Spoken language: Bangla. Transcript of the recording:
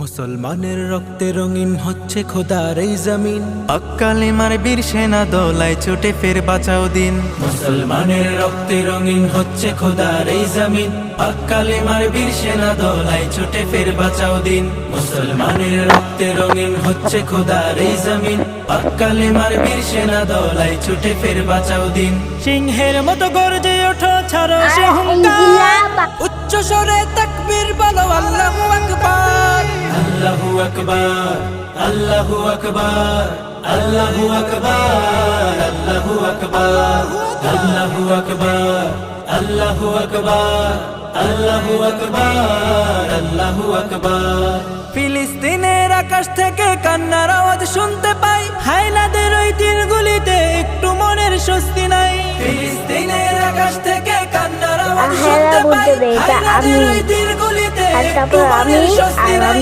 মুসলমানের রক্তে রঙিন হচ্ছে খোদার এই জমিন। হক কালেমার বীর সেনা দোলায় ছুটে ফের বাঁচাও দিন। মুসলমানের রক্তে রঙিন হচ্ছে খোদার এই জমিন। হক কালেমার বীর সেনা দোলায় ছুটে ফের বাঁচাও দিন। মুসলমানের রক্তে রঙিন হচ্ছে খোদার এই জমিন। হক কালেমার বীর সেনা দোলায় ছুটে ফের বাঁচাও দিন। সিংহের মতো গর্জে ওঠো, ছাড়ো সে হুঙ্কার, উচ্চ স্বরে তাকবীর বলো আল্লাহু আকবার। আল্লাহু আকবার, আল্লাহু আকবার, আল্লাহু আকবার, আল্লাহু আকবার, আল্লাহু আকবার, আল্লাহু আকবার, আল্লাহু আকবার, আল্লাহু আকবার। ফিলিস্তিনের আকাশ থেকে কান্নার আওয়াজ শুনতে পাই, হায়নাদের ওই তীরগুলিতে একটু মনের স্বস্তি নাই। ফিলিস্তিনের আকাশ থেকে কান্নার আওয়াজ শুনতে পাই, হায়নাদের ওই তীরগুলিতে একটু মনের স্বস্তি নাই।